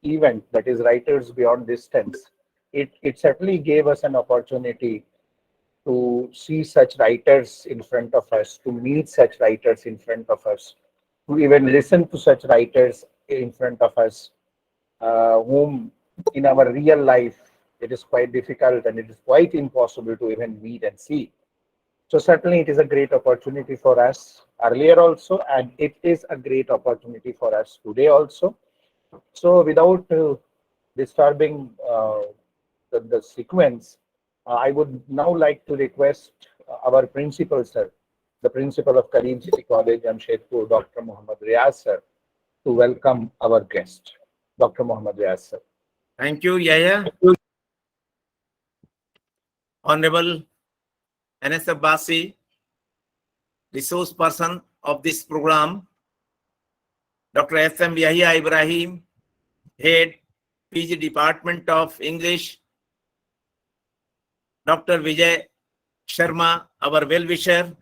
event, that is Writers Beyond Distance, it certainly gave us an opportunity to see such writers in front of us, to meet such writers in front of us, to even listen to such writers in front of us, whom in our real life it is quite difficult and it is quite impossible to even meet and see. So certainly it is a great opportunity for us earlier also, and it is a great opportunity for us today also. So without disturbing the sequence, I would now like to request our principal, sir, the principal of Kareem City College, Jamshedpur, Dr. Muhammad Riaz, sir, to welcome our guest, Dr. Muhammad Riaz, sir. Thank you, Yaya. Honorable INES ABASSI, resource person of this program, Dr. S.M. Yahya Ibrahim, Head, PG Department of English, Dr. Vijay Sharma, our well-wisher,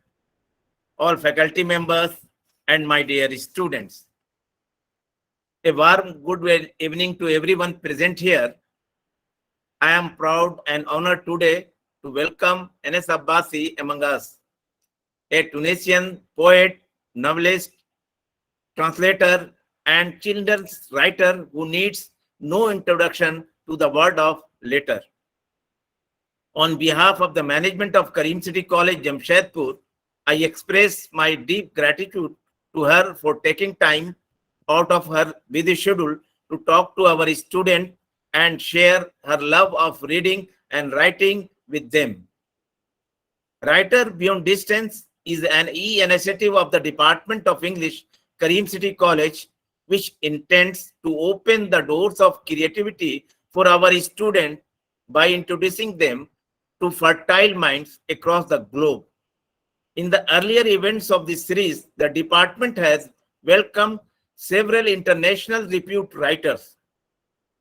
all faculty members, and my dear students. A warm good evening to everyone present here. I am proud and honored today to welcome INES ABASSI among us, a Tunisian poet, novelist, translator, and children's writer who needs no introduction to the word of letter. On behalf of the management of Kareem City College, Jamshedpur, I express my deep gratitude to her for taking time out of her busy schedule to talk to our students and share her love of reading and writing with them. Writer Beyond Distance is an initiative of the Department of English, Kareem City College, which intends to open the doors of creativity for our students by introducing them to fertile minds across the globe. In the earlier events of this series, the department has welcomed several international reputed writers.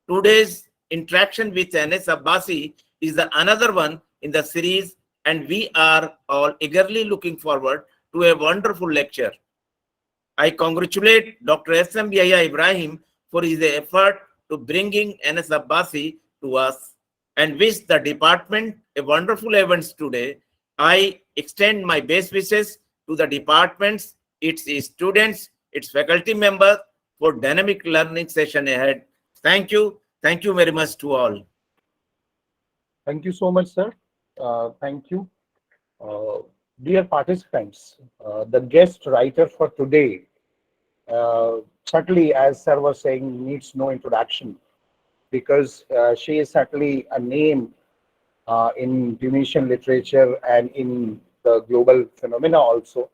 Today's interaction with INES ABASSI is another one in the series, and we are all eagerly looking forward to a wonderful lecture. I congratulate Dr. S.M. Yahya Ibrahim for his effort to bringing INES ABASSI to us and wish the department a wonderful event today. I extend my best wishes to the departments, its students, its faculty members for dynamic learning session ahead. Thank you. Thank you very much to all. Thank you so much, sir. Thank you. Uh, Dear participants, the guest writer for today, certainly, as sir was saying, needs no introduction because she is certainly a name in Tunisian literature and in the global phenomena also.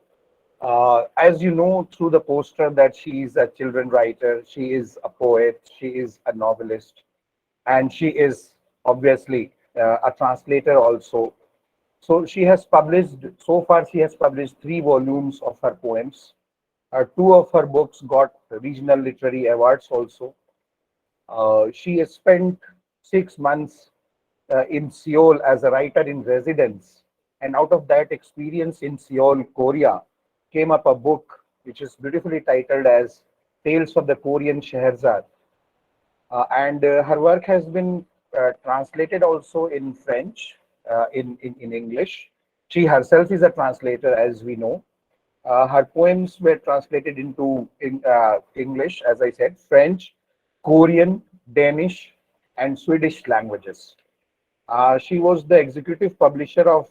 As you know through the poster that she is a children writer, she is a poet, she is a novelist, and she is obviously a translator also. So she has published, so far she has published 3 volumes of her poems. 2 of her books got regional literary awards also. She has spent 6 months in Seoul as a writer in residence. And out of that experience in Seoul, Korea, came up a book which is beautifully titled as Tales of the Korean Scheherazade. And her work has been translated also in French, in English. She herself is a translator, as we know. Her poems were translated into English, as I said, French, Korean, Danish, and Swedish languages. She was the executive publisher of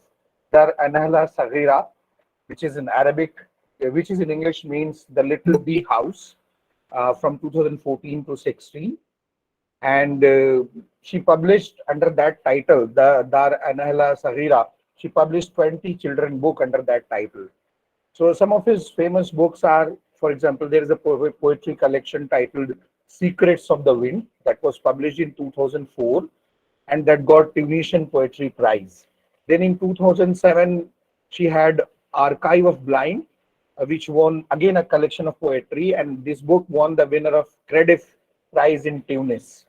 Dar Anahla Saghira, which is in Arabic, which is in English means the Little Bee House, from 2014 to 16. And she published under that title, the Dar Anahla Saghira. She published 20 children book under that title. So some of his famous books are, for example, there is a poetry collection titled Secrets of the Wind that was published in 2004 and that got Tunisian Poetry Prize. Then in 2007, she had Archive of Blind, which won again a collection of poetry, and this book won the winner of Credif Prize in Tunis.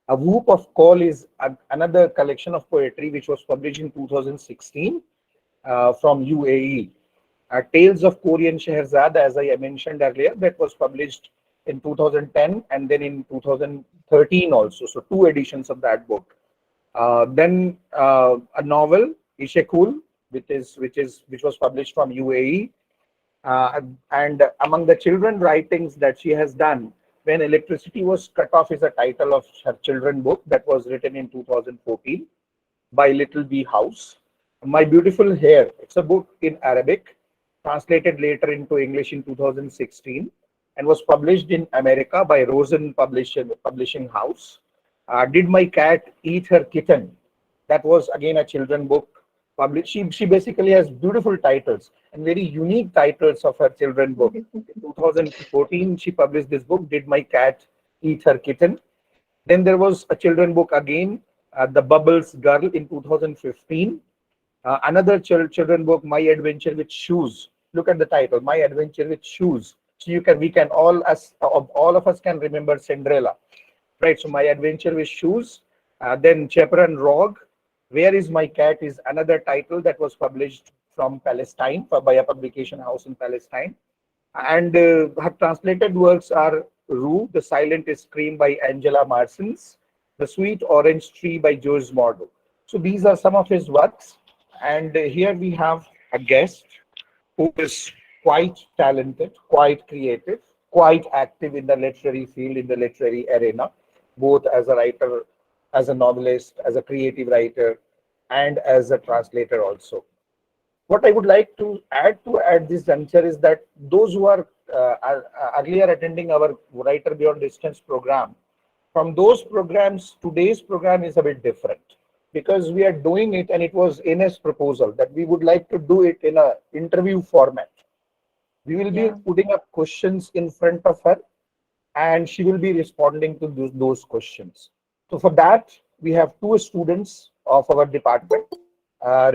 A Whoop of Call is another collection of poetry which was published in 2016 from UAE. Tales of Korean Scheherazade, as I mentioned earlier, that was published in 2010 and then in 2013 also. So two editions of that book. Then a novel, Ishekul, which was published from UAE. And among the children writings that she has done, When Electricity Was Cut Off is a title of her children book that was written in 2014 by Little B House. My Beautiful Hair, it's a book in Arabic, translated later into English in 2016, and was published in America by Rosen Publishing House. Did My Cat Eat Her Kitten? That was again a children book published. She basically has beautiful titles and very unique titles of her children book. In 2014, she published this book, Did My Cat Eat Her Kitten? Then there was a children book again, The Bubbles Girl in 2015. Another children book, My Adventure with Shoes. Look at the title, My Adventure with Shoes. So we can all of us can remember Cinderella, right? So My Adventure with Shoes. Then Chaperon Rog, Where Is My Cat is another title that was published from Palestine by a publication house in Palestine. And her translated works are Rue, The Silent Scream by Angela Marsens, The Sweet Orange Tree by George Mordo. So these are some of his works. And here we have a guest who is quite talented, quite creative, quite active in the literary field, in the literary arena, both as a writer, as a novelist, as a creative writer, and as a translator also. What I would like to add to at this juncture is that those who are earlier attending our Writer Beyond Distance program, from those programs, today's program is a bit different because we are doing it, and it was INES proposal that we would like to do it in a interview format. We will be Yeah. putting up questions in front of her, and she will be responding to those questions. So for that, we have two students of our department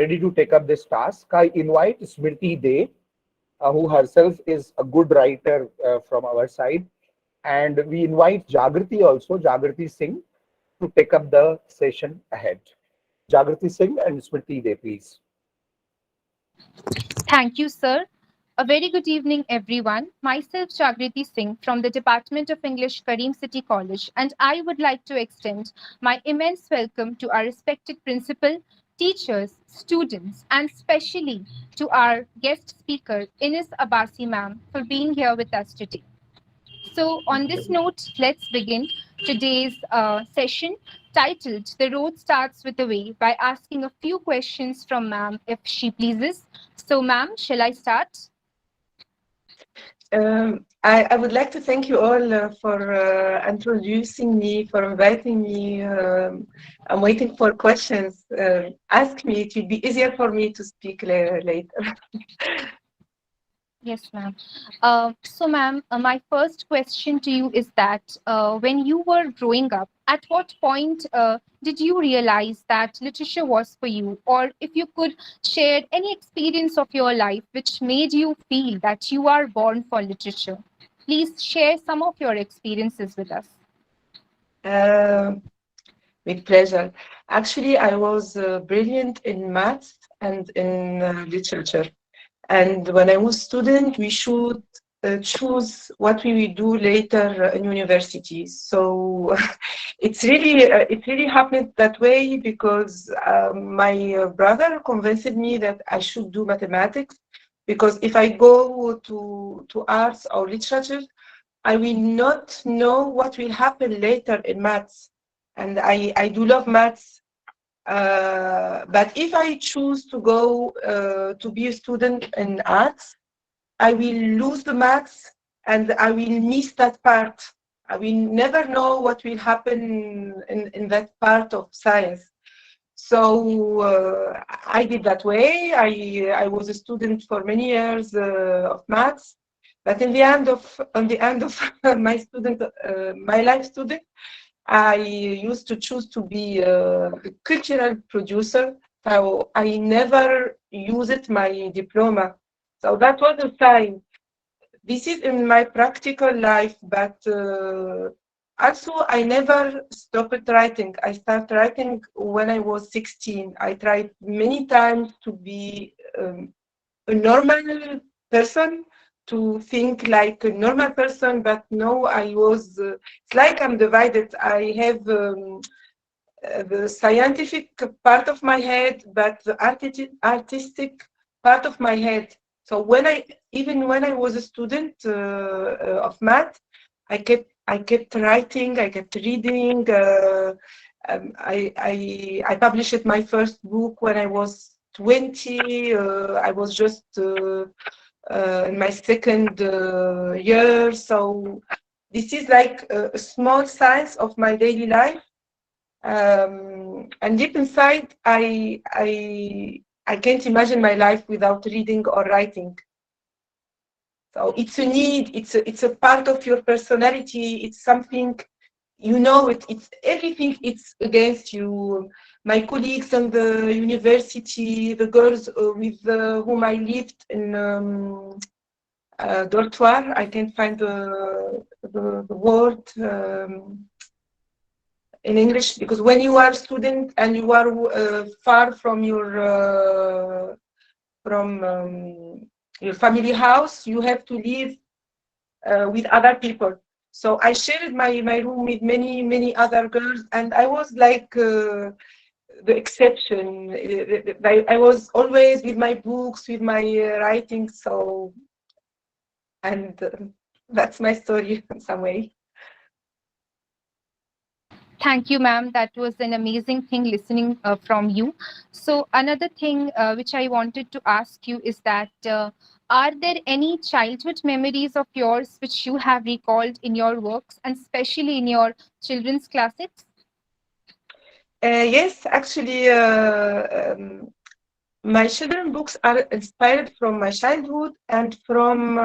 ready to take up this task. I invite Smriti De, who herself is a good writer from our side. And we invite Jagriti also, Jagriti Singh, to take up the session ahead. Jagriti Singh and Smriti De, please. Thank you, sir. A very good evening, everyone. Myself, Jagriti Singh from the Department of English, Kareem City College, and I would like to extend my immense welcome to our respected principal, teachers, students, and especially to our guest speaker, Ines Abassi ma'am, for being here with us today. So, on this note, let's begin today's session titled The Road Starts with a Way by asking a few questions from ma'am, if she pleases. So, ma'am, shall I start? I would like to thank you all for introducing me, for inviting me. I'm waiting for questions. Ask me, it will be easier for me to speak later. Yes, ma'am. So, ma'am, my first question to you is that when you were growing up, at what point did you realize that literature was for you? Or if you could share any experience of your life which made you feel that you are born for literature, please share some of your experiences with us. Uh, with pleasure. Actually, I was brilliant in maths and in literature. And when I was student, we should choose what we will do later in university. So it really happened that way because my brother convinced me that I should do mathematics because if I go to arts or literature, I will not know what will happen later in maths. And I do love maths. But if I choose to go to be a student in arts, I will lose the maths and I will miss that part. I will never know what will happen in that part of science. So I did that way. I was a student for many years of maths, but on the end of my life student, I used to choose to be a cultural producer. So I never used my diploma. So that was a sign. This is in my practical life, but also I never stopped writing. I started writing when I was 16. I tried many times to be a normal person, to think like a normal person, but no, I was. It's like I'm divided. I have the scientific part of my head, but the artistic part of my head. So even when I was a student of math, I kept writing, I kept reading. I published my first book when I was 20. I was just in my second year. So this is like a small science of my daily life. And deep inside, I can't imagine my life without reading or writing. So it's a need. It's a part of your personality. It's something you know. It's everything. It's against you. My colleagues in the university, the girls with whom I lived in dortoir. I can't find the word. In English, because when you are a student and you are far from your family house, you have to live with other people. So I shared my room with many other girls, and I was like the exception. I was always with my books, with my writing. So, and that's my story in some way. Thank you, ma'am. That was an amazing thing listening from you. So, another thing which I wanted to ask you is that are there any childhood memories of yours which you have recalled in your works and especially in your children's classics? Yes, actually, my children books are inspired from my childhood and from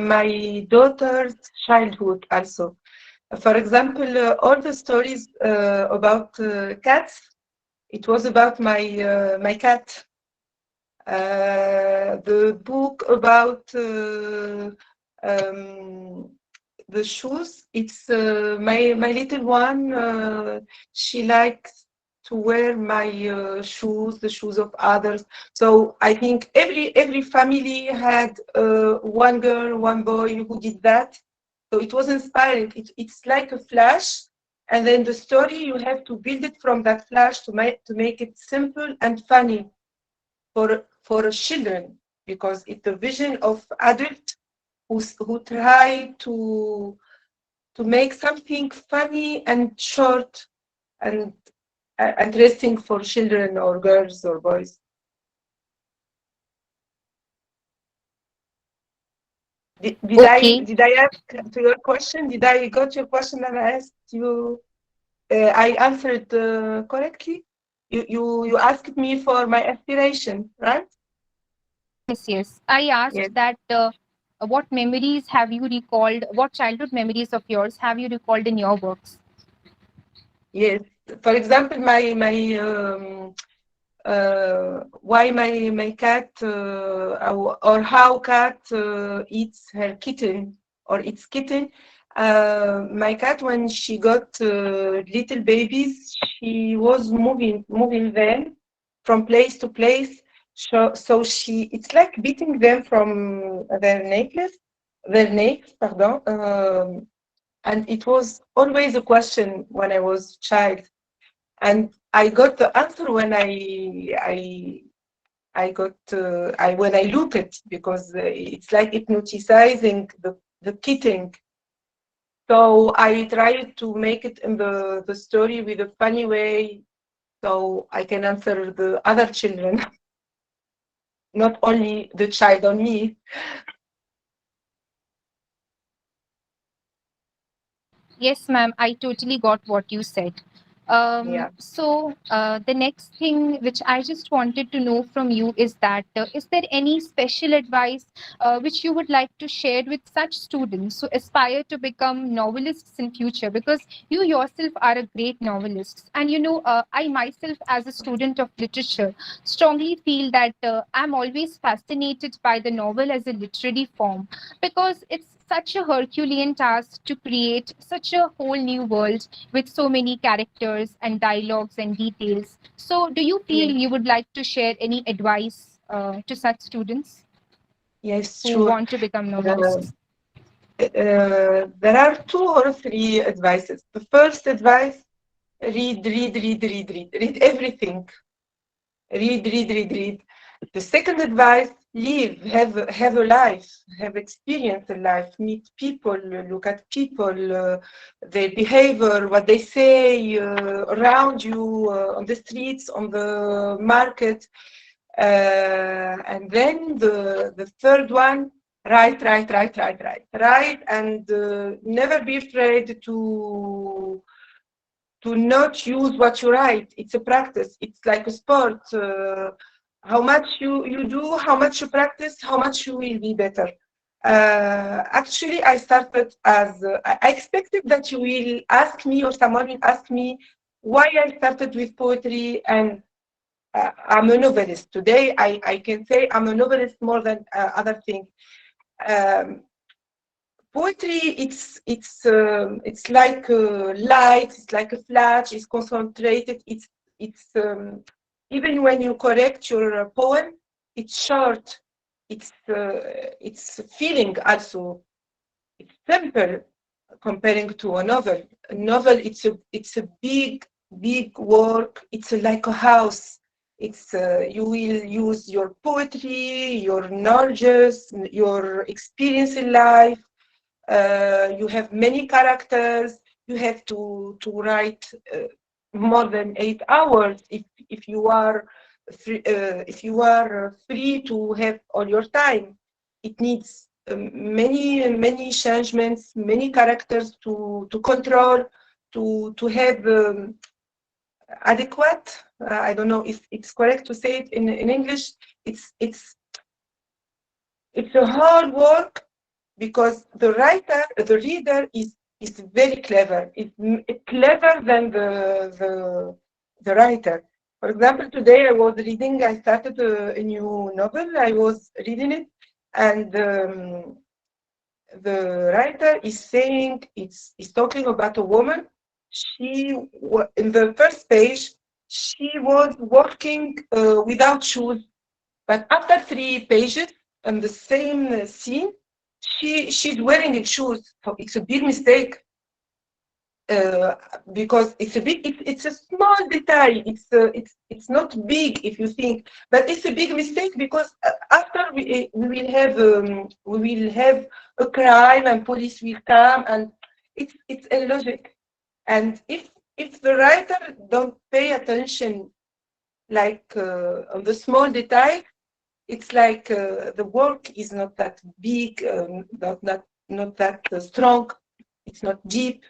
my daughter's childhood also. For example, all the stories about cats, it was about my cat. The book about the shoes, it's my little one. She likes to wear my shoes, the shoes of others. So I think every family had one girl, one boy who did that. So it was inspiring. It's like a flash, and then the story you have to build it from that flash to make it simple and funny for children, because it's a vision of adult who try to make something funny and short and interesting for children or girls or boys. Did I Okay. did I ask to your question? Did I got your question and I asked you? I answered correctly. You asked me for my aspiration, right? Yes, yes. I asked Yes. that what memories have you recalled, what childhood memories of yours have you recalled in your works? Yes. For example, why my cat or how cat eats her kitten or its kitten. My cat, when she got little babies, she was moving them from place to place. So it's like beating them from their necks, pardon. And it was always a question when I was child, and I got the answer when I got when I look at, because it's like hypnotizing the kitten. So I tried to make it in the story with a funny way, so I can answer the other children, not only the child on me. Yes, ma'am, I totally got what you said. Yeah. So the next thing which I just wanted to know from you is that is there any special advice which you would like to share with such students who aspire to become novelists in future? Because you yourself are a great novelist, and I myself, as a student of literature, strongly feel that I'm always fascinated by the novel as a literary form, because it's such a Herculean task to create such a whole new world with so many characters and dialogues and details. So, do you feel Yeah. you would like to share any advice to such students? Yes, who sure. want to become Uh, novelists? there are two or three advices. The first advice: read everything. Read. The second advice: live, have a life, have experience in life, meet people, look at people, their behavior, what they say around you, on the streets, on the market. And then the third one: write, and never be afraid to not use what you write. It's a practice. It's like a sport. How much you do, how much you practice, how much you will be better. Actually, I started as I expected that you will ask me, or someone will ask me, why I started with poetry, and I'm a novelist. Today, I can say I'm a novelist more than other things. Um, Poetry, it's like a light, it's like a flash, it's concentrated, it's even when you correct your poem, it's short, it's feeling also, it's simple comparing to a novel. A novel, it's a big work. It's like a house. It's you will use your poetry, your knowledges, your experience in life. You have many characters. You have to write more than 8 hours if you are free to have all your time. It needs many changements, many characters to control, to have adequate. I don't know if it's correct to say it in English. It's a hard work because the reader is very clever. It's clever than the writer. For example, today I started a new novel. I was reading it, and the writer is saying is talking about a woman. In the first page, she was walking without shoes, but after 3 pages on the same scene, she's wearing shoes. So it's a big mistake uh, because it's a small detail. It's not big if you think, but it's a big mistake because after we will have a crime and police will come, and it's illogic. And if the writer don't pay attention like on the small detail, it's like the work is not that big, not that strong. It's not deep.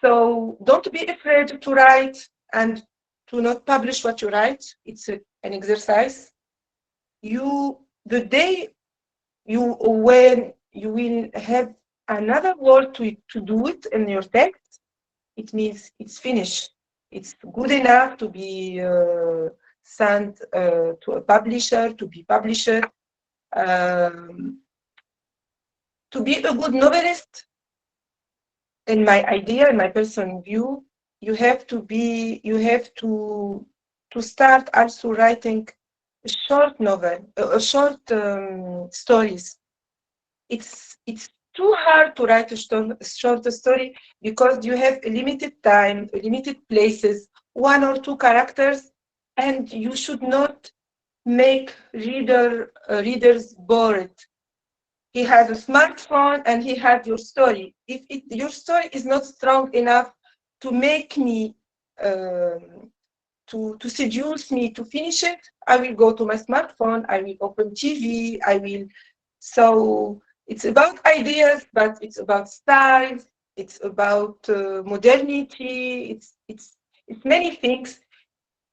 So don't be afraid to write and to not publish what you write. It's an exercise. The day when you will have another word to do it in your text, it means it's finished. It's good enough to be sent to a publisher, to be published. Um, to be a good novelist, in my idea, in my personal view, you have to start also writing a short novel, a short stories. It's too hard to write a short story because you have a limited time, limited places, one or two characters, and you should not make readers bored. He has a smartphone and he has your story. If your story is not strong enough to make me, to seduce me to finish it, I will go to my smartphone, I will open TV, so it's about ideas, but it's about styles, it's about modernity, it's many things.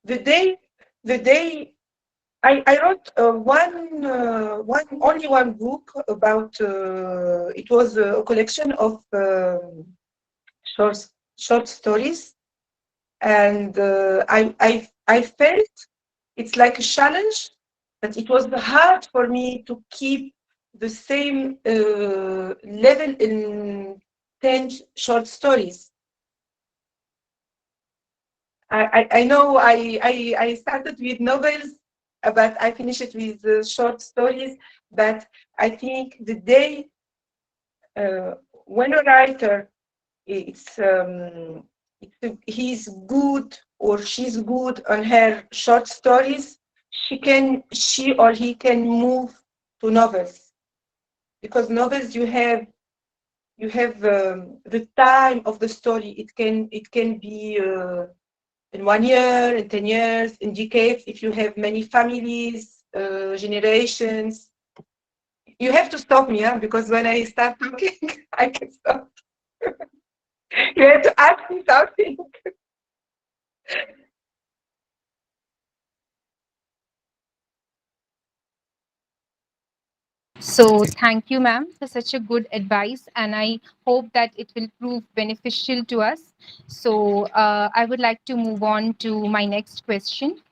The day, the day I wrote only one book about. It was a collection of short short stories, and I felt it's like a challenge, but it was hard for me to keep the same level in 10 short stories. I know I started with novels but I finish it with short stories. But I think the day uh, when a writer it's he's good or she's good on her short stories, she or he can move to novels, because novels you have the time of the story. It can be in 1 year, in 10 years, in decades. If you have many families, generations, you have to stop me, yeah, because when I start talking, I can stop. You have to ask me something. So thank you, ma'am, for such a good advice, and I hope that it will prove beneficial to us. So I would like to move on to my next question.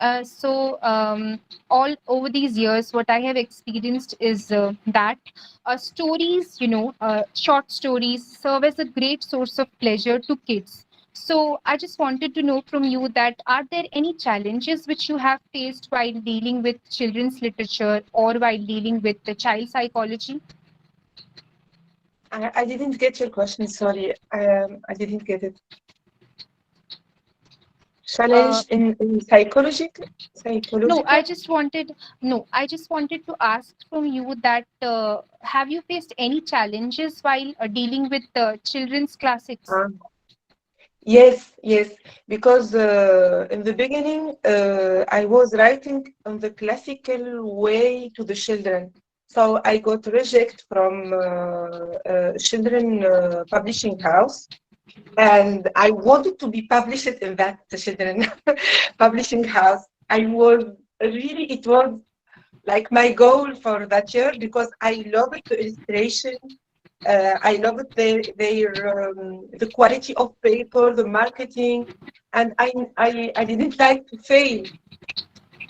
All over these years, what I have experienced is that stories, short stories serve as a great source of pleasure to kids. So I just wanted to know from you that are there any challenges which you have faced while dealing with children's literature or while dealing with the child psychology? I didn't get your question. Sorry, I didn't get it. Uh, Challenge in no, psychological. I just wanted to ask from you that have you faced any challenges while dealing with children's classics? Uh, yes, yes, because in the beginning I was writing on the classical way to the children. So I got reject from children publishing house, and I wanted to be published in that children publishing house. It was like my goal for that year, because I loved the illustration. I loved the quality of paper, the marketing, and I didn't like to fail.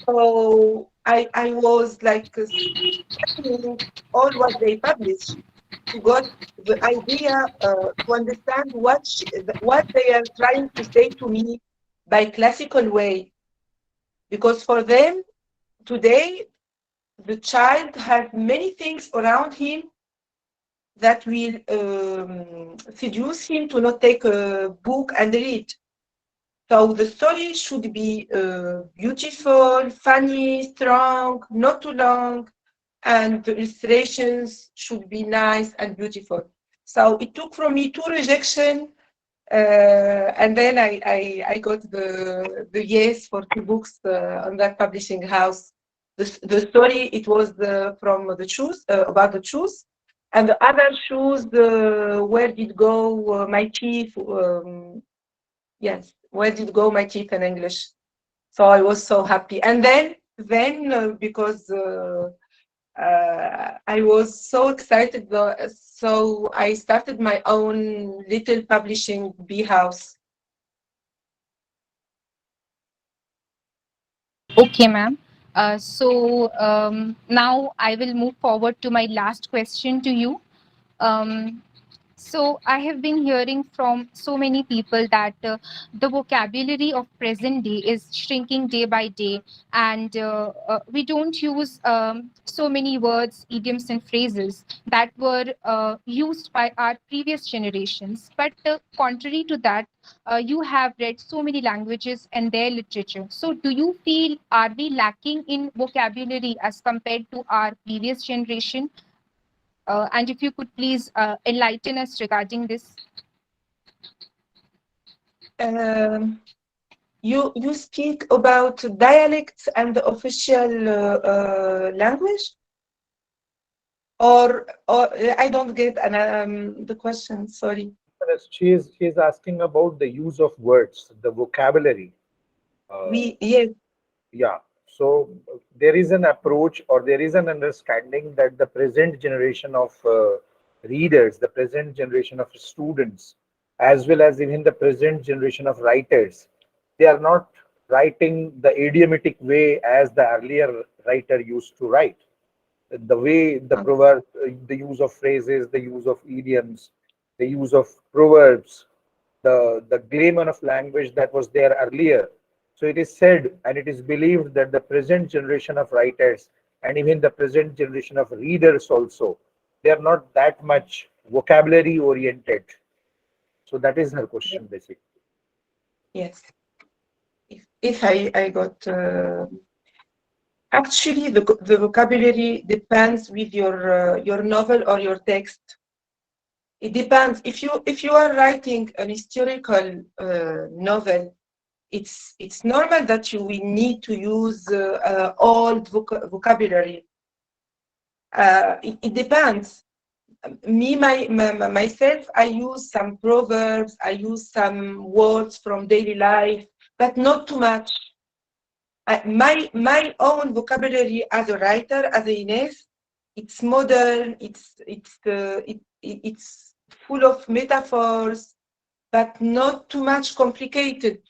So I was like studying all what they publish to got the idea, to understand what they are trying to say to me by classical way, because for them today the child has many things around him that will seduce him to not take a book and read. So the story should be beautiful, funny, strong, not too long, and the illustrations should be nice and beautiful. So it took from me two rejection, and then I got the yes for two books on that publishing house. The story, it was from the shoes, about the shoes, and the other shoes, where did go my teeth? Yes, where did go my teeth in English? So I was so happy, and then because I was so excited, so I started my own little publishing bee house. Okay, ma'am. Now I will move forward to my last question to you. Um, so I have been hearing from so many people that the vocabulary of present day is shrinking day by day, and we don't use so many words, idioms, and phrases that were used by our previous generations. But contrary to that, you have read so many languages and their literature. So do you feel are we lacking in vocabulary as compared to our previous generation? And if you could please enlighten us regarding this. Um, you speak about dialects and the official language, or I don't get the question. Sorry. Yes, she is asking about the use of words, the vocabulary. Uh, Yes. yeah. So there is an approach or there is an understanding that the present generation of readers, the present generation of students, as well as even the present generation of writers, they are not writing the idiomatic way as the earlier writer used to write. The way the proverb, the use of phrases, the use of idioms, the use of proverbs, the glamour of language that was there earlier. So it is said and it is believed that the present generation of writers and even the present generation of readers also, they are not that much vocabulary oriented. So that is her question basically. Yes. If I got actually the vocabulary depends with your novel or your text. It depends. If you are writing an historical novel, it's normal that you will need to use old vocabulary. It depends. Myself, I use some proverbs, I use some words from daily life, but not too much. My own vocabulary as a writer, as a INES, it's modern, it's full of metaphors, but not too much complicated.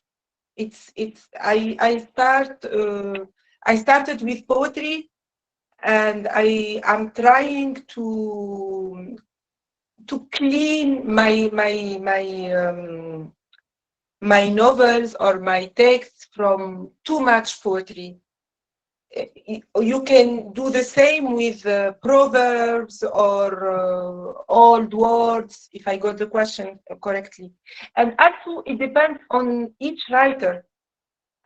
It's I started with poetry, and I am trying to clean my novels or my texts from too much poetry. You can do the same with proverbs or old words, if I got the question correctly. And also, it depends on each writer.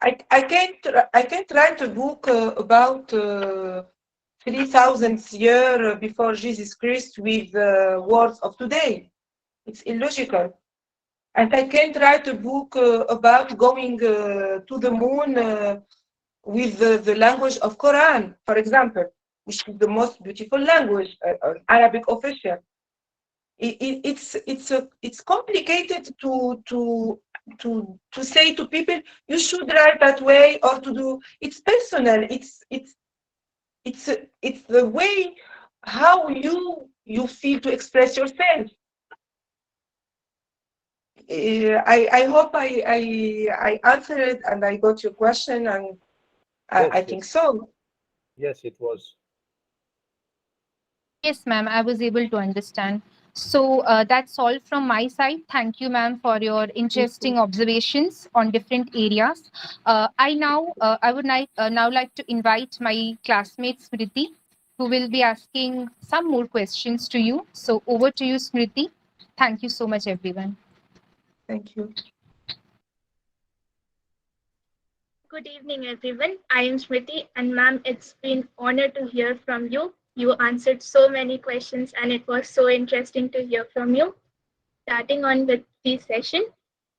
I can't write a book about 3,000 years before Jesus Christ with words of today. It's illogical. And I can't write a book about going to the moon with the language of Quran, for example, which is the most beautiful language, Arabic official. It's complicated to say to people you should write that way or to do. It's personal. It's the way how you feel to express yourself. I hope I answered it and I got your question, and I Yes, think yes, so. yes, it was. Yes, ma'am, I was able to understand. So that's all from my side. Thank you, ma'am, for your Thank you. interesting observations on different areas. I would now like to invite my classmate Smriti, who will be asking some more questions to you. So over to you, Smriti. Thank you so much, everyone. Thank you. Good evening, everyone. I am Smriti, and ma'am, it's been honor to hear from you. You answered so many questions, and it was so interesting to hear from you. Starting on with the session,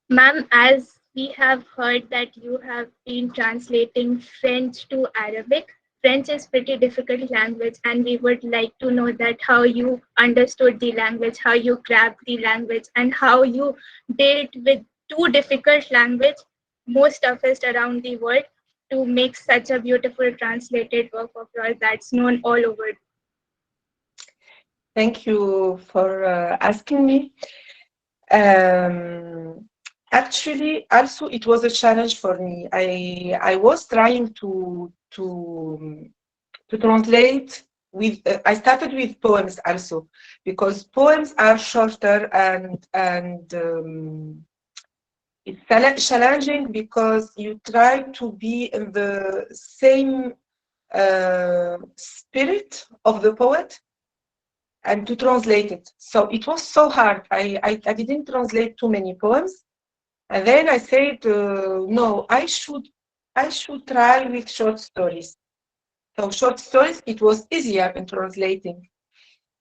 ma'am, as we have heard that you have been translating French to Arabic. French is pretty difficult language, and we would like to know that how you understood the language, how you grabbed the language, and how you dealt with two difficult language, most toughest around the world, to make such a beautiful translated work of yours that's known all over. Thank you for asking me. Um, Actually, also it was a challenge for me. I was trying to translate with. I started with poems also because poems are shorter and it's challenging because you try to be in the same spirit of the poet and to translate it. So it was so hard. I didn't translate too many poems. And then I said, no, I should try with short stories. So short stories, it was easier in translating.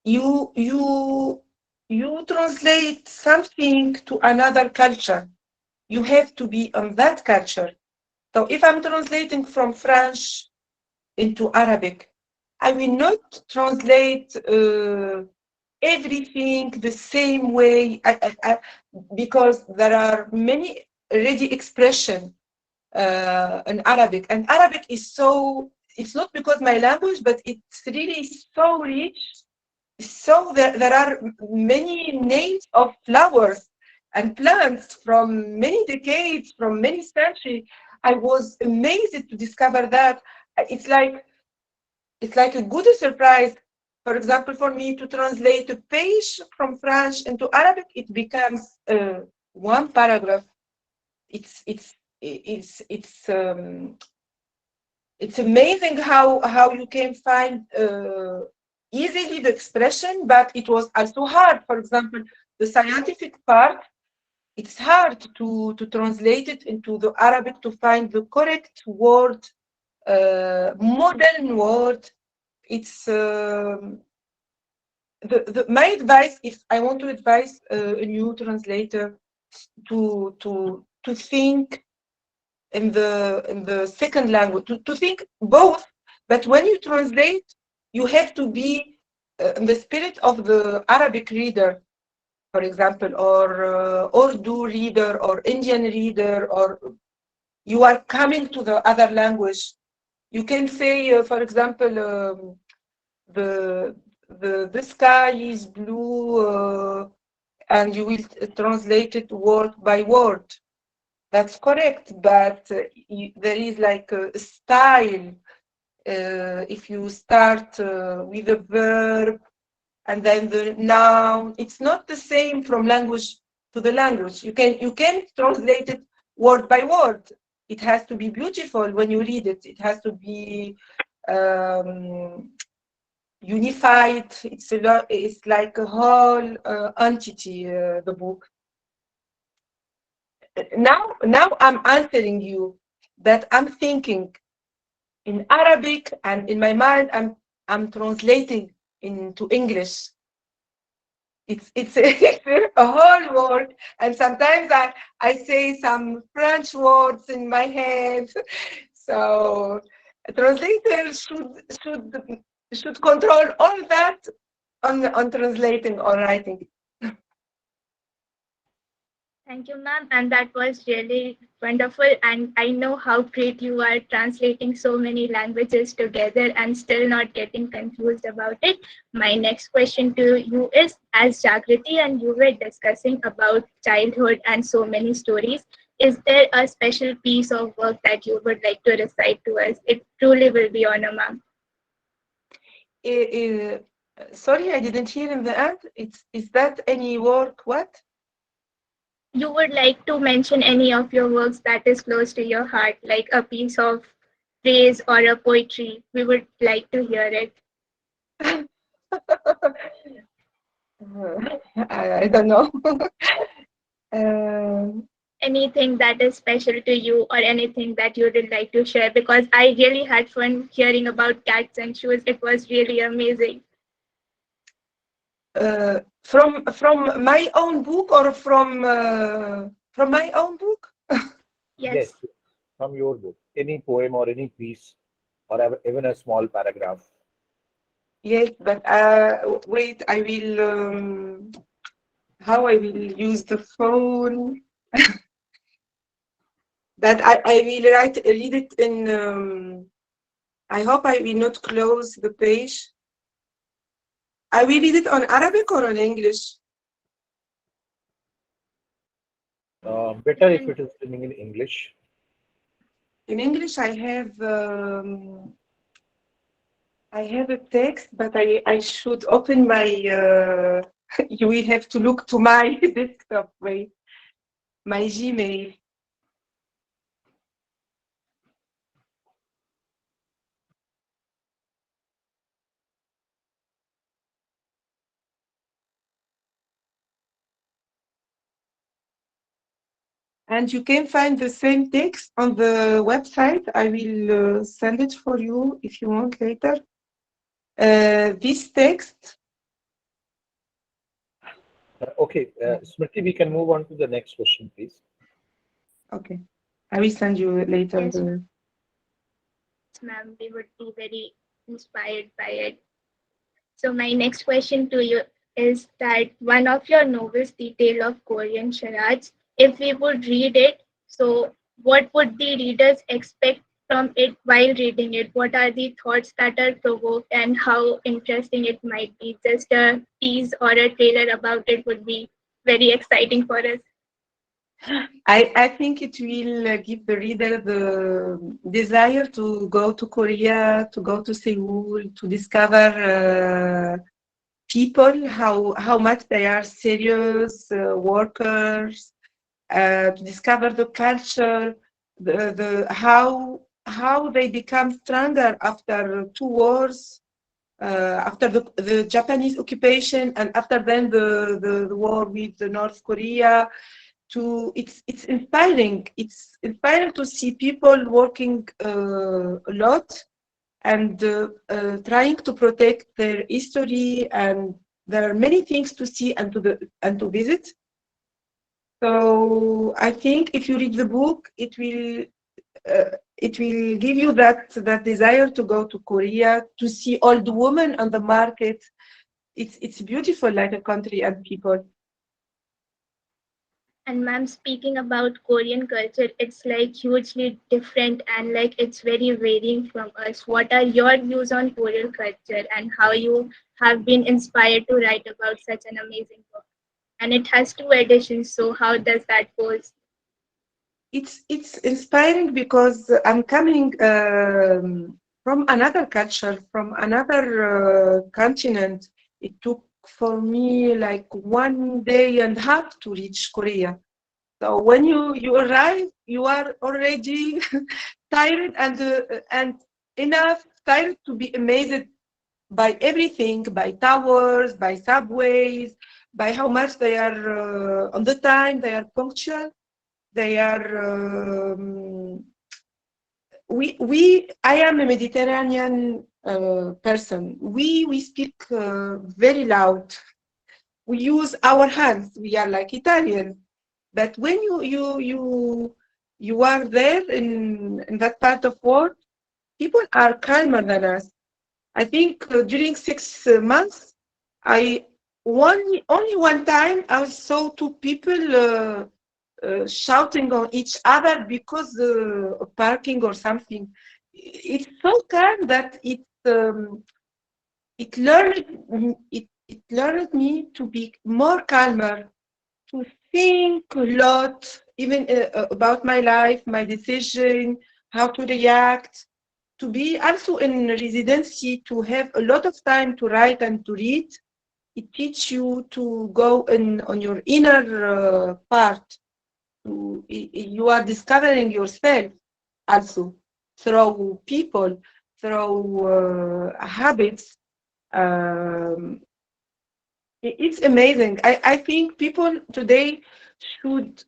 You you you translate something to another culture. You have to be on that culture. So if I'm translating from French into Arabic, I will not translate everything the same way because there are many ready expression in Arabic, and Arabic is so. It's not because my language, but it's really so rich. So there are many names of flowers and plants from many decades, from many centuries. I was amazed to discover that. It's like a good surprise. For example, for me to translate a page from French into Arabic, it becomes one paragraph. It's it's amazing how you can find easily the expression, but it was also hard. For example, the scientific part, it's hard to translate it into the Arabic to find the correct word, modern word. It's my advice, if I want to advise a new translator, to think in the second language, to think both, but when you translate, you have to be in the spirit of the Arabic reader, for example, or Urdu reader, or Indian reader, or you are coming to the other language. You can say, for example, the the sky is blue, and you will translate it word by word. That's correct, but there is like a style. If you start with a verb and then the noun, it's not the same from language to the language. You can translate it word by word. It has to be beautiful when you read it. It has to be unified. It's like a whole entity. The book. Now I'm answering you that I'm thinking in Arabic, and in my mind I'm translating into English. It's a whole word, and sometimes I say some French words in my head. So a translator should control all that on translating or writing. Thank you, ma'am. And that was really wonderful. And I know how great you are translating so many languages together and still not getting confused about it. My next question to you is, as Jagriti and you were discussing about childhood and so many stories, is there a special piece of work that you would like to recite to us? It truly will be honor, ma'am. Sorry, I didn't hear in the end. Is that any work? What? You would like to mention any of your works that is close to your heart, like a piece of phrase or a poetry, we would like to hear it. I don't know. Um, Anything that is special to you or anything that you would like to share, because I really had fun hearing about cats and shoes. It was really amazing. from my own book, or from my own book? Yes. Yes, from your book, any poem or any piece, or even a small paragraph. Yes, but wait, I will. How I will use the phone? That I will read it in. I hope I will not close the page. I will read it on Arabic or on English. Better if And it is in English. In English, I have a text, but I should open my. You will have to look to my desktop. Wait, my Gmail. And you can find the same text on the website. I will send it for you if you want later. This text. Okay, Smriti, we can move on to the next question, please. Okay, I will send you later. yes, ma'am, we would be very inspired by it. So my next question to you is that one of your novels, The Tale of Korean Charades, if we would read it, so what would the readers expect from it while reading it? What are the thoughts that are provoked and how interesting it might be? Just a tease or a trailer about it would be very exciting for us. I think it will give the reader the desire to go to Korea, to go to Seoul, to discover people, how much they are serious workers, to discover the culture. how they become stronger after 2 wars, after the Japanese occupation, and after then the war with the North Korea. It's inspiring. It's inspiring to see people working a lot and trying to protect their history. And there are many things to see and to visit. So I think if you read the book, it will give you that desire to go to Korea to see all the women on the market. It's beautiful, like a country and people. And ma'am, speaking about Korean culture, it's like hugely different and like it's very varying from us. What are your views on Korean culture and how you have been inspired to write about such an amazing book? And it has two editions, so how does that go? It's inspiring because I'm coming from another culture, from another continent. It took for me like 1 day and a half to reach Korea. So when you arrive, you are already tired and enough tired to be amazed by everything, by towers, by subways, by how much they are on the time, they are punctual, they are. I am a Mediterranean person. We speak very loud. We use our hands. We are like Italians. But when you are there in that part of world, people are calmer than us. I think during 6 months, I only one time I saw two people shouting on each other because of parking or something. It's so calm that it learned me to be more calmer, to think a lot, even about my life, my decision, how to react, to be also in residency, to have a lot of time to write and to read. It teaches you to go in on your inner part. You are discovering yourself also through people, through habits. Um, it's amazing. I think people today should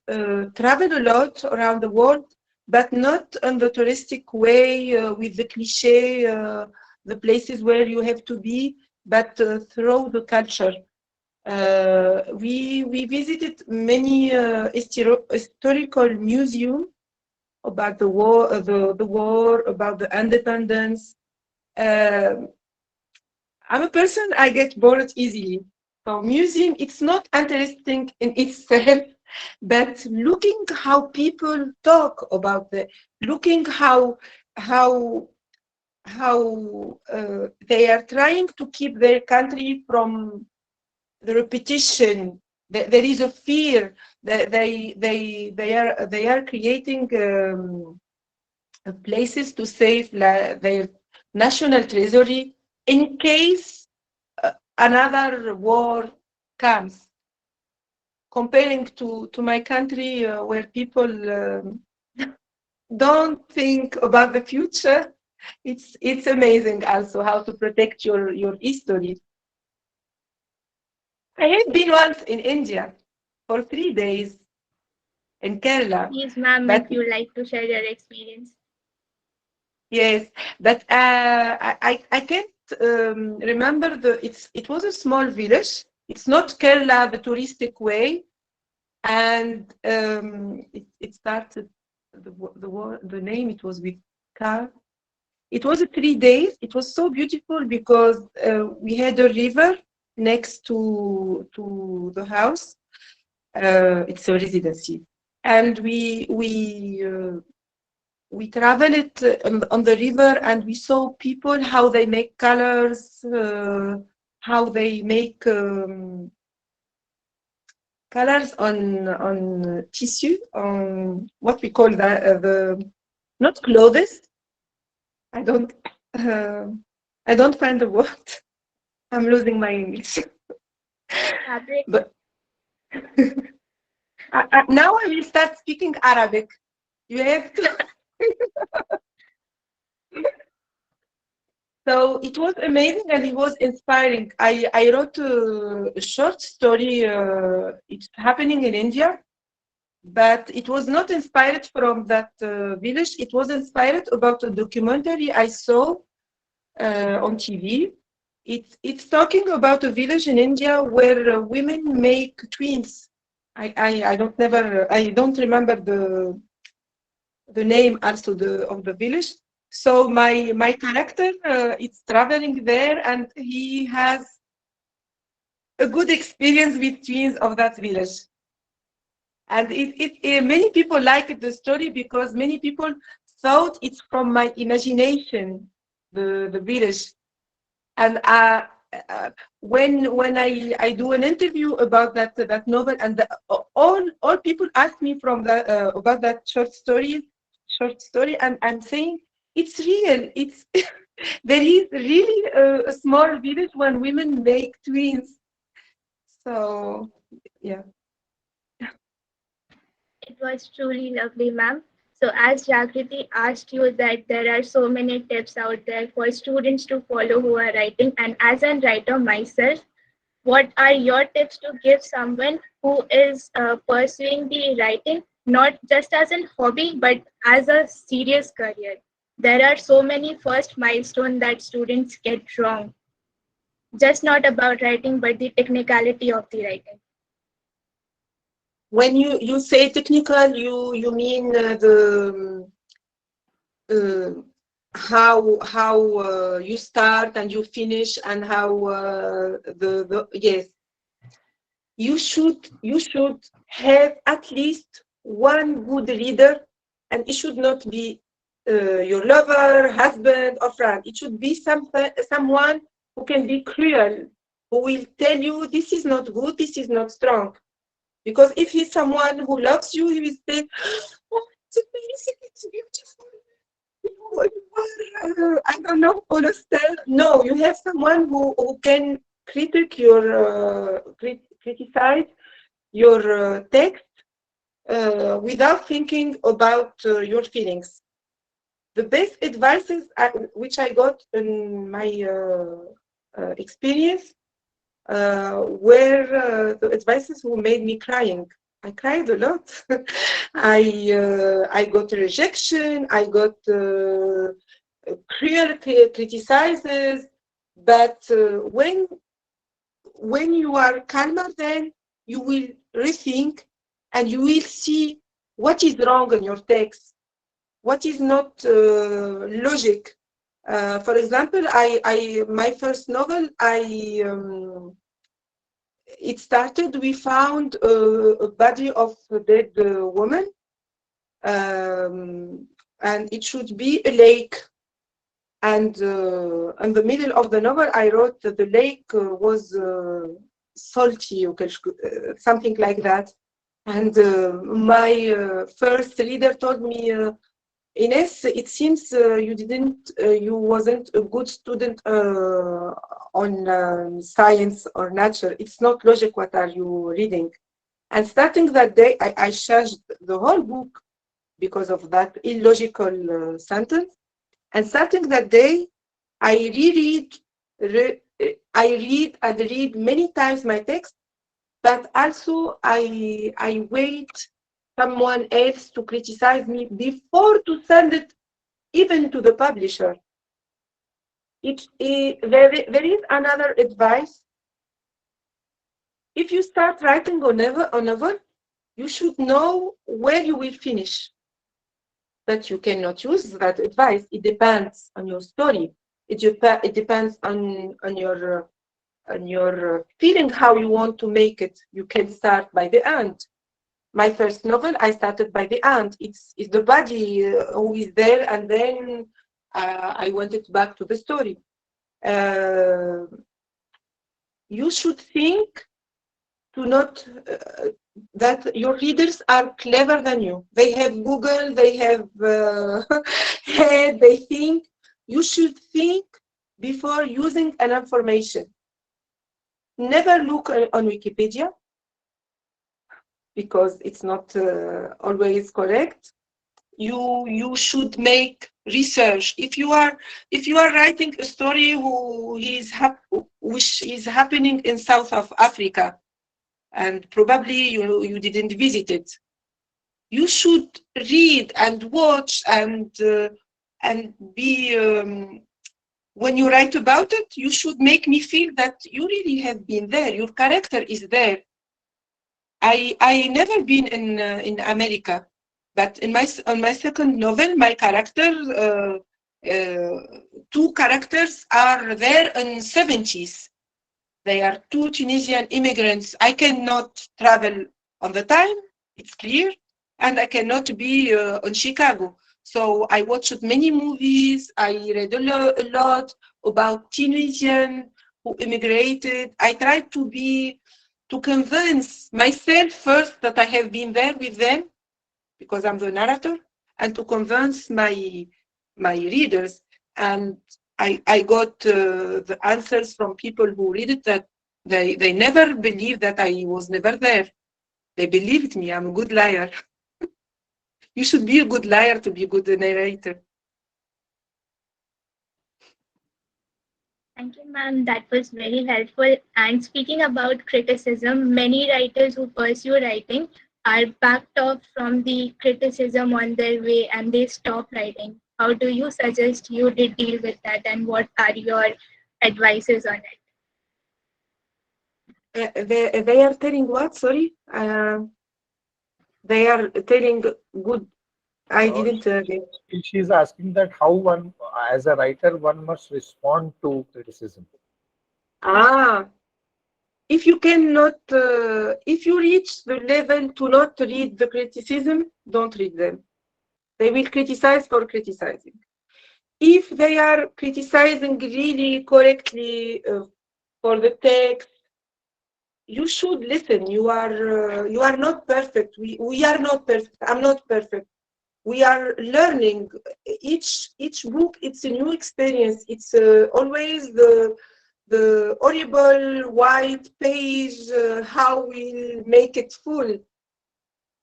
travel a lot around the world, but not in the touristic way with the cliche, the places where you have to be, but through the culture. We visited many historical museums about the war, about the independence. I'm a person, I get bored easily. So museum, it's not interesting in itself, but looking how people talk about looking how they are trying to keep their country from the repetition. There is a fear that they are creating places to save their national treasury in case another war comes. Comparing to my country where people don't think about the future, it's amazing also how to protect your history. I have been once in India for 3 days in Kerala, Please, ma'am, but if you like to share your experience. yes, but I can't remember it was a small village. It's not Kerala the touristic way, and it started the name. It was with Ka. It was 3 days. It was so beautiful because we had a river next to the house. It's a residency, and we traveled on the river, and we saw people how they make colors, how they make colors on tissue, on what we call that the not clothes. I don't uh, I don't find the word. I'm losing my English. Fabric. But now I will start speaking Arabic. You have to. So it was amazing and it was inspiring. I wrote a short story. It's happening in India, but it was not inspired from that village. It was inspired about a documentary I saw on TV. It's talking about a village in India where women make twins. I don't remember the name also of the village. So my character is traveling there and he has a good experience with twins of that village. And many people liked the story because many people thought it's from my imagination, the village. And when I do an interview about that novel, and all people ask me from that about that short story, and I'm saying it's real. It's there is really a small village when women make twins. So yeah. It was truly lovely, ma'am. So, as Jagriti asked you that there are so many tips out there for students to follow who are writing, and as a writer myself, what are your tips to give someone who is pursuing the writing, not just as a hobby, but as a serious career? There are so many first milestones that students get wrong, just not about writing, but the technicality of the writing. When you say technical, you mean uh, how you start and you finish and how the yes, you should have at least one good reader, and it should not be your lover, husband, or friend. It should be someone who can be cruel, who will tell you this is not good, this is not strong. Because if he's someone who loves you, he will say, "Oh, it's amazing, it's beautiful. I don't know how to tell." No, you have someone who can criticize your text without thinking about your feelings. The best advices which I got in my experience were the advices who made me crying. I cried a lot. I got rejection. I got cruel criticizes. But when you are calmer, then you will rethink, and you will see what is wrong in your text, what is not logic. For example, my first novel, it started, we found a body of a dead woman, and it should be a lake. And in the middle of the novel, I wrote that the lake was salty, or something like that. And my first reader told me, Ines, it seems you wasn't a good student on science or nature. It's not logic. What are you reading? And starting that day, I changed the whole book because of that illogical sentence. And starting that day, I read and read many times my text, but also I wait someone else to criticize me before to send it even to the publisher. There is another advice. If you start writing a novel, you should know where you will finish. But you cannot use that advice. It depends on your story. It depends on your feeling, how you want to make it. You can start by the end. My first novel, I started by the end. It's the body who is there, and then I went it back to the story. You should think to not that your readers are clever than you. They have Google, they have head, they think. You should think before using an information. Never look on Wikipedia, because it's not always correct. you should make research. If you are writing a story which is happening in South of Africa, and probably you didn't visit it, you should read and watch and be when you write about it, you should make me feel that you really have been there. Your character is there. I never been in America, but on my second novel, my character, two characters are there in 70s. They are two Tunisian immigrants. I cannot travel on the time, it's clear, and I cannot be in Chicago. So I watched many movies. I read a lot about Tunisian who immigrated. I tried to convince myself first that I have been there with them because I'm the narrator, and to convince my readers. And I got the answers from people who read it that they never believed that I was never there. They believed me. I'm a good liar. You should be a good liar to be a good narrator. Thank you, ma'am. That was very helpful. And speaking about criticism, many writers who pursue writing are backed off from the criticism on their way and they stop writing. How do you suggest you did deal with that, and what are your advices on it? They are telling what? Sorry? They are telling good. I didn't get. She's asking that how one, as a writer, one must respond to criticism. If you cannot, if you reach the level to not read the criticism, don't read them. They will criticize for criticizing. If they are criticizing really correctly for the text, you should listen. You are not perfect. We are not perfect. I'm not perfect. We are learning. Each book, it's a new experience. It's always the horrible white page, how we'll make it full.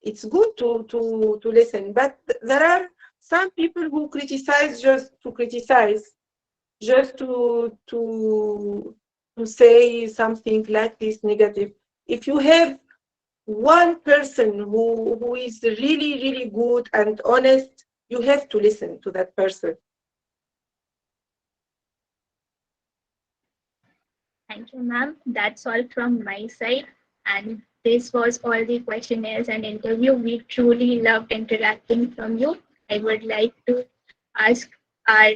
It's good to listen, but there are some people who criticize just to criticize, just to say something like this negative. If you have one person who is really, really good and honest, you have to listen to that person. Thank you, ma'am. That's all from my side. And this was all the questionnaires and interview. We truly loved interacting from you. I would like to ask our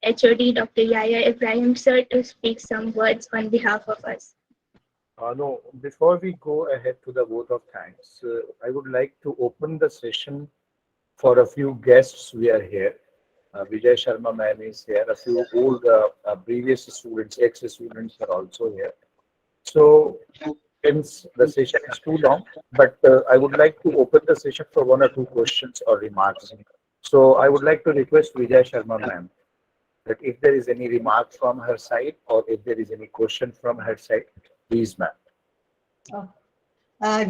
HOD, Dr. Yahya Ibrahim, sir, to speak some words on behalf of us. No, before we go ahead to the vote of thanks, I would like to open the session for a few guests. We are here. Vijay Sharma ma'am is here. A few old previous students, ex-students are also here. So since the session is too long, but I would like to open the session for one or two questions or remarks. So I would like to request Vijay Sharma ma'am that if there is any remark from her side or if there is any question from her side, please ma'am.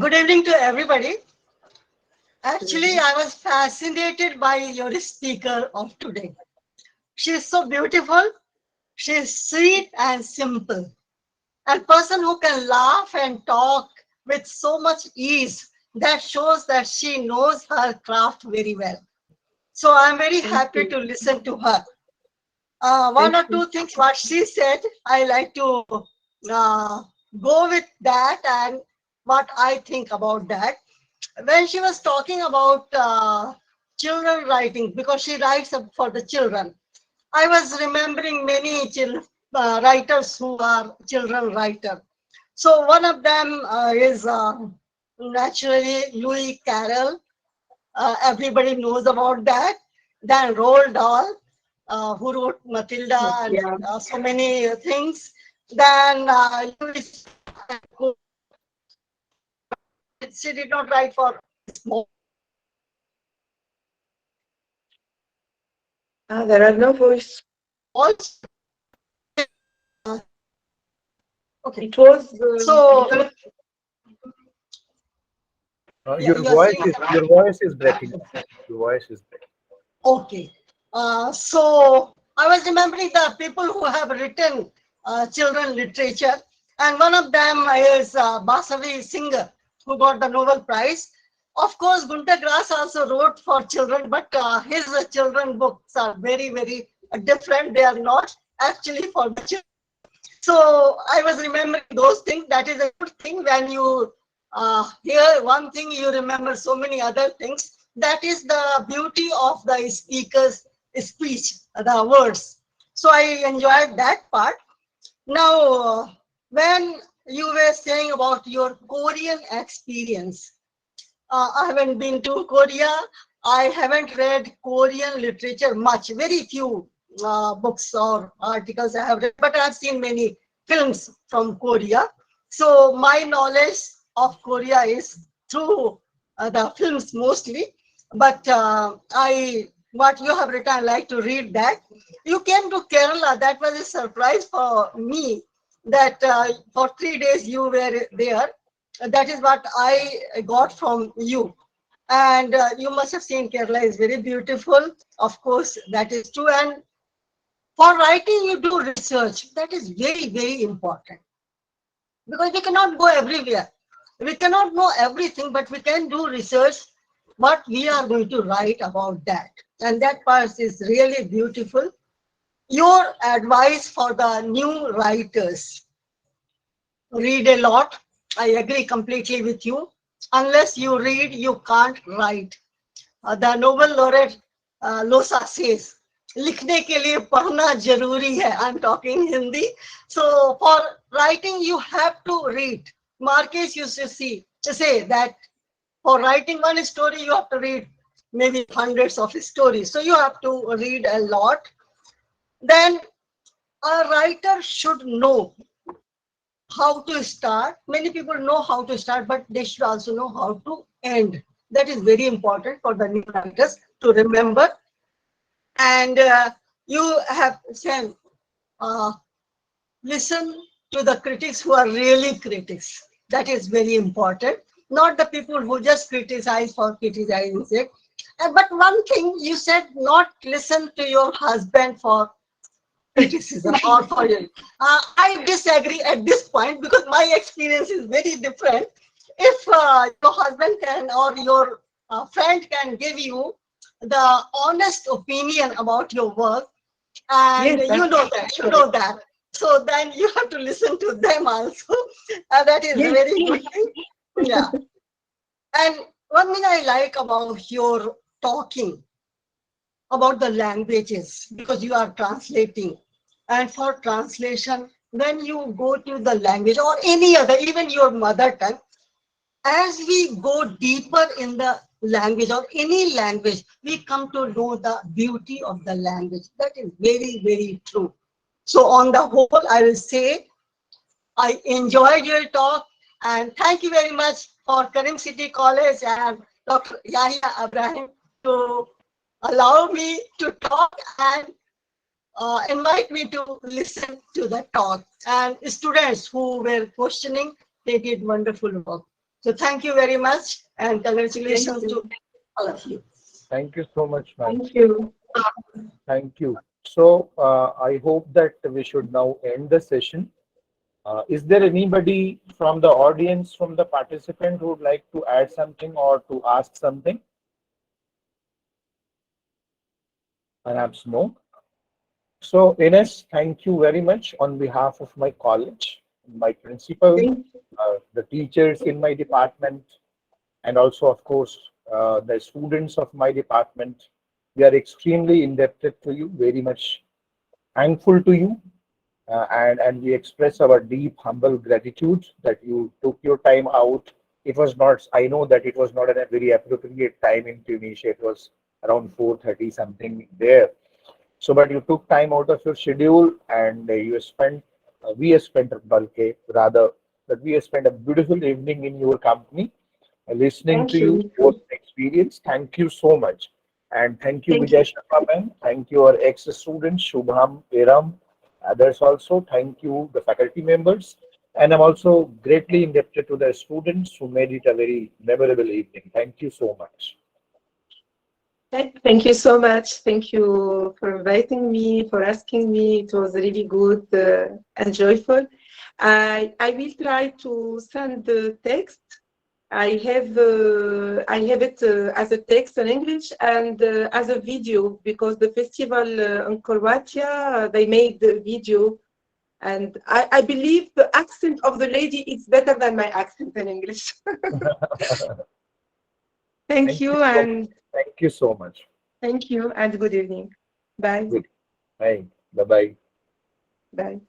Good evening to everybody. Actually, I was fascinated by your speaker of today. She is so beautiful. She is sweet and simple. A person who can laugh and talk with so much ease, that shows that she knows her craft very well. So I'm very happy to listen to her. One or two things what she said, I like to go with that and what I think about that. When she was talking about children writing, because she writes for the children, I was remembering many writers who are children writers. So one of them is naturally Louis Carroll. Everybody knows about that. Then Roald Dahl, who wrote Matilda and so many things. Then Lewis, she did not write for small. There are no voice. Also, okay. It was So Your voice is breaking. Your voice is breaking. Okay. So I was remembering the people who have written children literature, and one of them is Basavi Singer, who got the Nobel Prize. Of course, Gunter Grass also wrote for children, but his children books are very, very different. They are not actually for the children. So I was remembering those things. That is a good thing when you hear one thing, you remember so many other things. That is the beauty of the speaker's speech, the words. So I enjoyed that part. Now, when you were saying about your Korean experience, I haven't been to Korea. I haven't read Korean literature much. Very few books or articles I have read, but I've seen many films from Korea. So my knowledge of Korea is through the films mostly. But what you have written, I like to read that. You came to Kerala. That was a surprise for me. That for 3 days you were there. That is what I got from you. And you must have seen Kerala is very beautiful. Of course, that is true. And for writing, you do research. That is very, very important because we cannot go everywhere. We cannot know everything, but we can do research what we are going to write about that. And that part is really beautiful. Your advice for the new writers: read a lot. I agree completely with you. Unless you read, you can't write. The Nobel laureate Losa says, लिखने के लिए पढ़ना जरूरी है. I'm talking Hindi. So for writing, you have to read. Marcus used to say that for writing one story, you have to read maybe hundreds of stories. So you have to read a lot. Then a writer should know how to start. Many people know how to start, but they should also know how to end. That is very important for the new writers to remember. And you have said, uh, listen to the critics who are really critics. That is very important. Not the people who just criticize for criticizing sake. But one thing you said, not listen to your husband for criticism or for you. I disagree at this point because my experience is very different. If your husband can or your friend can give you the honest opinion about your work, and Yes, you know that, so then you have to listen to them also. That is a yes. very good thing. Yeah. And one thing I like about your talking about the languages, because you are translating, and for translation, when you go to the language or any other, even your mother tongue, as we go deeper in the language or any language, we come to know the beauty of the language. That is very, very true. So on the whole, I will say I enjoyed your talk, and thank you very much for Karim City College and Dr. Yahya Ibrahim to allow me to talk and invite me to listen to the talk. And students who were questioning, they did wonderful work. So thank you very much, and congratulations to all of you. Thank you so much, ma'am. Thank you. Thank you. So I hope that we should now end the session. Is there anybody from the audience, from the participant who would like to add something or to ask something? Perhaps no. So Ines, thank you very much on behalf of my college, my principal, Thank the teachers in my department, and also, of course, the students of my department. We are extremely indebted to you, very much thankful to you, and we express our deep, humble gratitude that you took your time out. It was not, I know that it was not at a very appropriate time in Tunisia. It was around 4:30 something there. So, but you took time out of your schedule and you spent, we spent, Balke, rather, that we spent a beautiful evening in your company, listening to you, you. your experience. Thank you so much. And thank you, Thank Vijay you. Sharma ma'am. Thank you, our ex-students, Shubham, Eram, others also. Thank you, the faculty members. And I'm also greatly indebted to the students who made it a very memorable evening. Thank you so much. Thank you so much. Thank you for inviting me, for asking me. It was really good and joyful. I will try to send the text. I have it as a text in English and as a video because the festival in Croatia they made the video, and I believe the accent of the lady is better than my accent in English. Thank you, and Thank you so much. thank you, and good evening. Bye. Good. Bye. Bye-bye. Bye.